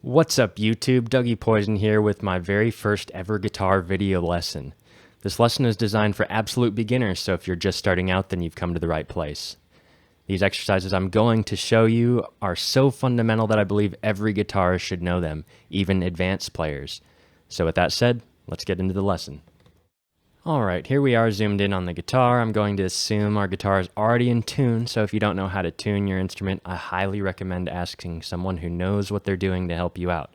What's up YouTube, Dougie Poison here with my very first ever guitar video lesson. This lesson is designed for absolute beginners, so if you're just starting out then you've come to the right place. These exercises I'm going to show you are so fundamental that I believe every guitarist should know them, even advanced players. So with that said, let's get into the lesson. Alright, here we are zoomed in on the guitar. I'm going to assume our guitar is already in tune, so if you don't know how to tune your instrument, I highly recommend asking someone who knows what they're doing to help you out.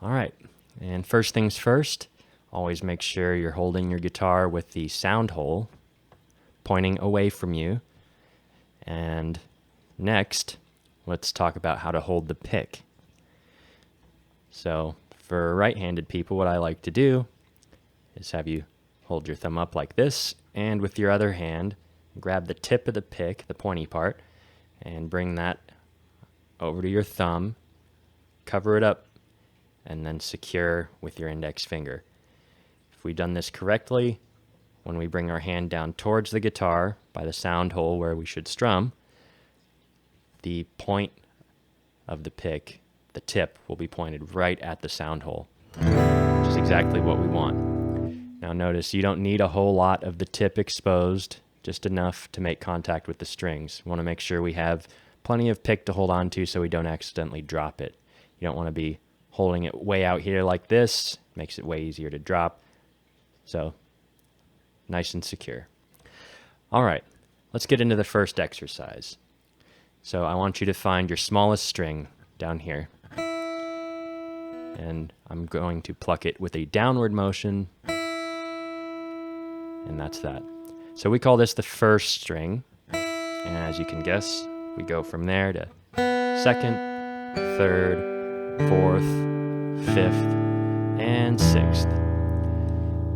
Alright, and first things first, always make sure you're holding your guitar with the sound hole pointing away from you. And next, let's talk about how to hold the pick. So, for right-handed people, what I like to do is have you hold your thumb up like this, and with your other hand, grab the tip of the pick, the pointy part, and bring that over to your thumb, cover it up, and then secure with your index finger. If we've done this correctly, when we bring our hand down towards the guitar by the sound hole where we should strum, the point of the pick, the tip, will be pointed right at the sound hole, which is exactly what we want. Now notice you don't need a whole lot of the tip exposed, just enough to make contact with the strings. We want to make sure we have plenty of pick to hold on to so we don't accidentally drop it. You don't want to be holding it way out here like this, makes it way easier to drop. So, nice and secure. Alright, let's get into the first exercise. So I want you to find your smallest string down here. And I'm going to pluck it with a downward motion. And that's that. So we call this the first string. And as you can guess, we go from there to second, third, fourth, fifth, and sixth.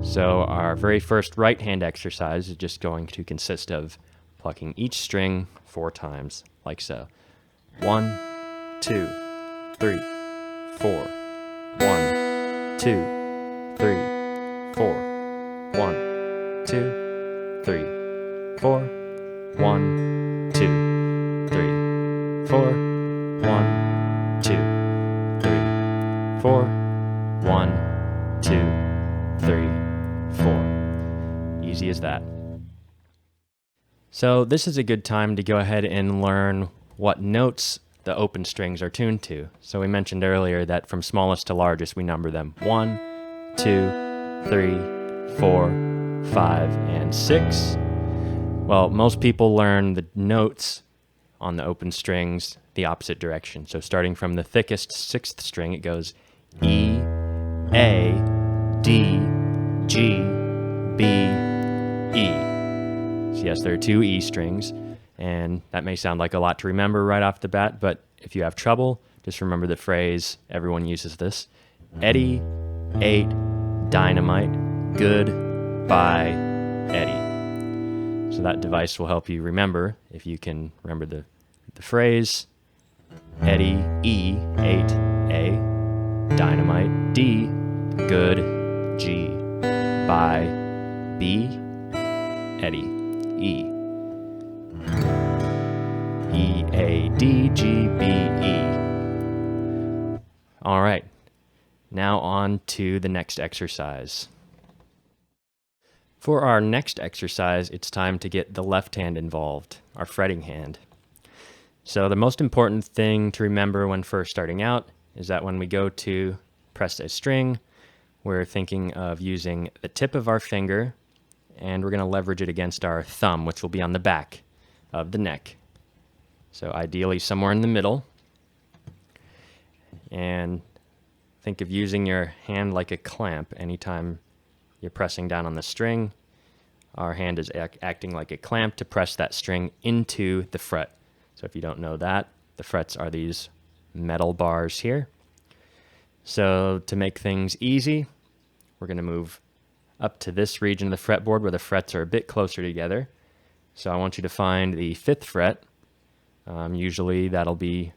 So our very first right hand exercise is just going to consist of plucking each string 4 times, like so. 1, 2, 3, 4. 1, 2, 3, 4. 1, 2, 3, 4. 1, 2, 3, 4. 1, 2, 3, 4. 1, 2, 3, 4. Easy as that. So this is a good time to go ahead and learn what notes the open strings are tuned to. So we mentioned earlier that from smallest to largest we number them 1, 2, 3, 4, 5, and 6. Well, most people learn the notes on the open strings the opposite direction. So starting from the thickest 6th string, it goes E, A, D, G, B, E. So yes, there are 2 E strings, and that may sound like a lot to remember right off the bat, but if you have trouble, just remember the phrase, everyone uses this: Eddie ate dynamite, goodbye, Eddie. So that device will help you remember, if you can remember the phrase, Eddie, E, ate, A, dynamite, D, good, G, by, B, Eddie, E. E, A, D, G, B, E. All right, now on to the next exercise. For our next exercise, it's time to get the left hand involved, our fretting hand. So the most important thing to remember when first starting out is that when we go to press a string, we're thinking of using the tip of our finger, and we're going to leverage it against our thumb, which will be on the back of the neck. So ideally somewhere in the middle. And think of using your hand like a clamp anytime you're pressing down on the string. Our hand is acting like a clamp to press that string into the fret. So if you don't know that, the frets are these metal bars here. So to make things easy, we're going to move up to this region of the fretboard where the frets are a bit closer together. So I want you to find the 5th fret. Usually that'll be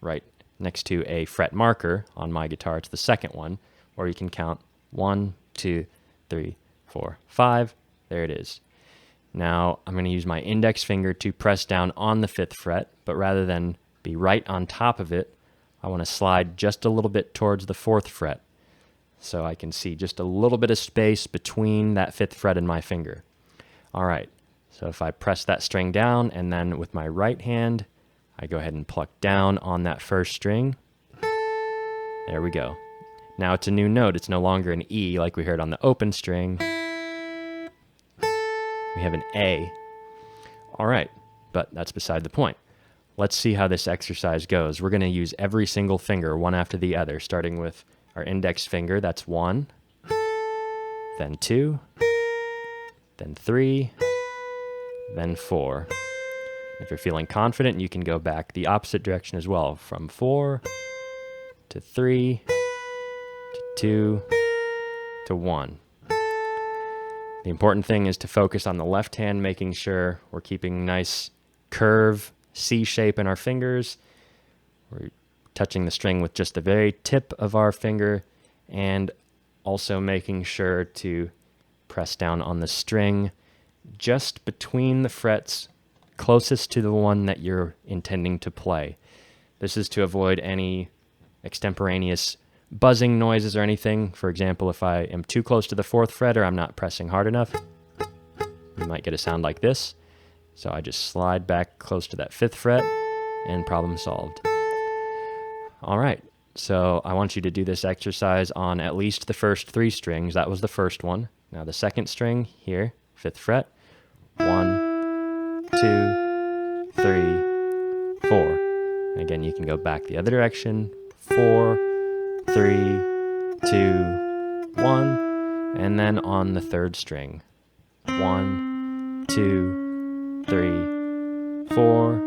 right next to a fret marker. On my guitar, it's the 2nd one, or you can count 1, 2, 3, 4, 5. There it is. Now I'm going to use my index finger to press down on the 5th fret, but rather than be right on top of it, I want to slide just a little bit towards the 4th fret, so I can see just a little bit of space between that 5th fret and my finger. All right, so if I press that string down, and then with my right hand, I go ahead and pluck down on that 1st string. There we go. Now it's a new note. It's no longer an E like we heard on the open string. We have an A. All right, but that's beside the point. Let's see how this exercise goes. We're going to use every single finger, one after the other, starting with our index finger. That's 1, then 2, then 3, then 4. If you're feeling confident, you can go back the opposite direction as well, from 4 to 3 to 2 to 1. The important thing is to focus on the left hand, making sure we're keeping nice curve, C shape in our fingers. We're touching the string with just the very tip of our finger, and also making sure to press down on the string just between the frets closest to the one that you're intending to play. This is to avoid any extemporaneous buzzing noises or anything. For example, if I am too close to the 4th fret or I'm not pressing hard enough, you might get a sound like this. So I just slide back close to that 5th fret and problem solved. All right, so I want you to do this exercise on at least the first 3 strings. That was the first one. Now the 2nd string here, 5th fret, 1, 2, 3, 4. And again, you can go back the other direction, 4, 3, 2, 1, and then on the 3rd string, 1, 2, 3, 4,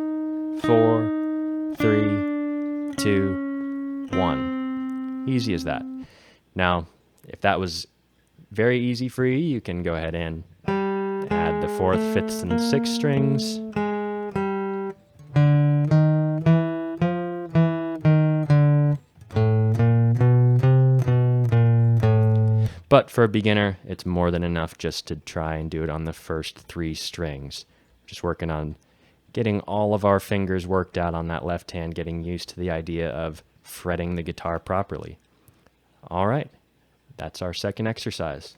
4, 3, 2, 1. Easy as that. Now, if that was very easy for you, you can go ahead and add the 4th, 5th, and 6th strings. But for a beginner, it's more than enough just to try and do it on the first 3 strings. Just working on getting all of our fingers worked out on that left hand, getting used to the idea of fretting the guitar properly. All right, that's our 2nd exercise.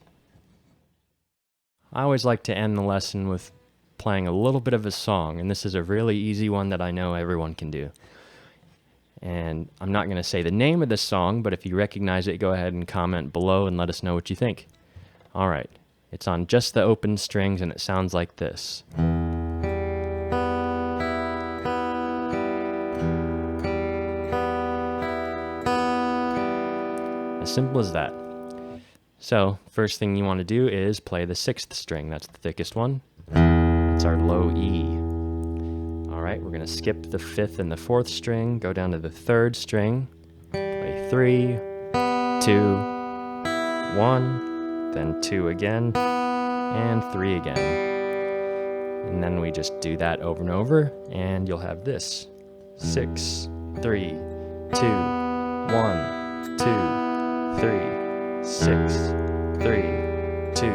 I always like to end the lesson with playing a little bit of a song, and this is a really easy one that I know everyone can do. And I'm not going to say the name of this song, but if you recognize it, go ahead and comment below and let us know what you think. All right, it's on just the open strings, and it sounds like this. As simple as that. So, first thing you want to do is play the 6th string. That's the thickest one. That's our low E. All right, we're going to skip the 5th and the 4th string, go down to the 3rd string, play 3, 2, 1, then 2 again, and 3 again. And then we just do that over and over, and you'll have this. 6, 3, 2, 1, 2, 3, 6, 3, 2,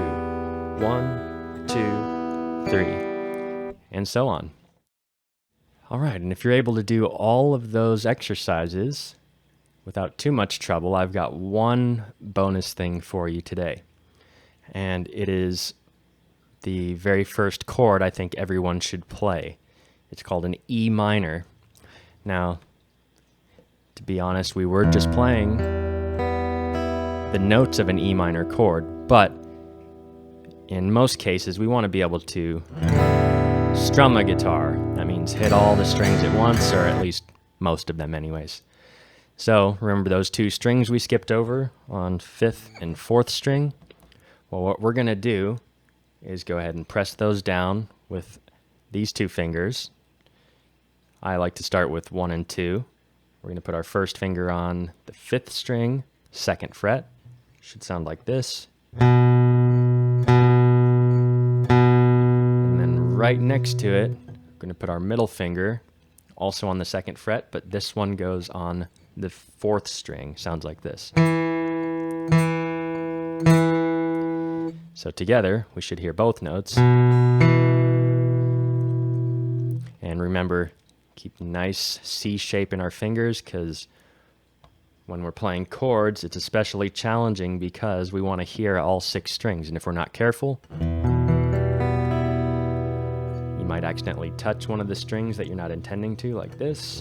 1, 2, 3, and so on. All right, and if you're able to do all of those exercises without too much trouble, I've got one bonus thing for you today. And it is the very first chord I think everyone should play. It's called an E minor. Now, to be honest, we were just playing the notes of an E minor chord, but in most cases, we want to be able to strum a guitar. That means hit all the strings at once, or at least most of them anyways. So remember those 2 strings we skipped over on 5th and 4th string? Well, what we're going to do is go ahead and press those down with these 2 fingers. I like to start with 1 and 2. We're going to put our first finger on the 5th string, 2nd fret. Should sound like this. Right next to it, we're going to put our middle finger, also on the 2nd fret, but this one goes on the 4th string. Sounds like this. So together, we should hear both notes. And remember, keep nice C shape in our fingers, because when we're playing chords, it's especially challenging because we want to hear all 6 strings, and if we're not careful, you might accidentally touch one of the strings that you're not intending to, like this.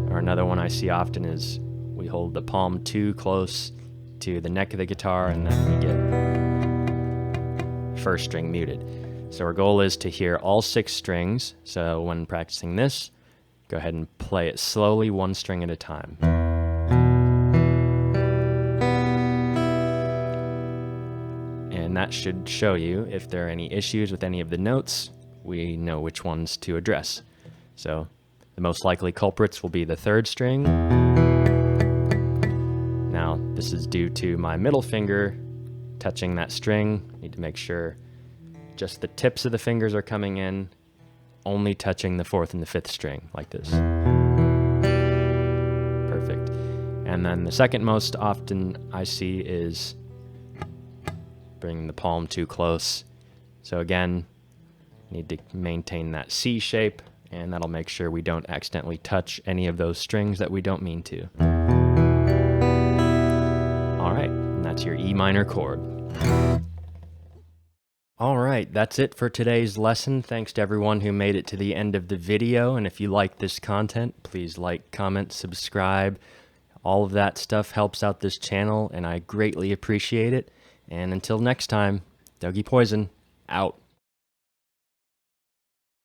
Or another one I see often is we hold the palm too close to the neck of the guitar, and then we get first string muted. So our goal is to hear all 6 strings. So when practicing this, go ahead and play it slowly, 1 string at a time. And that should show you if there are any issues with any of the notes, we know which ones to address. So the most likely culprits will be the 3rd string. Now, this is due to my middle finger touching that string. Need to make sure just the tips of the fingers are coming in, only touching the 4th and the 5th string, like this. Perfect. And then the second most often I see is bringing the palm too close. So again, need to maintain that C shape, and that'll make sure we don't accidentally touch any of those strings that we don't mean to. All right, and that's your E minor chord. All right, that's it for today's lesson. Thanks to everyone who made it to the end of the video. And if you like this content, please like, comment, subscribe. All of that stuff helps out this channel, and I greatly appreciate it. And until next time, Dougie Poison, out.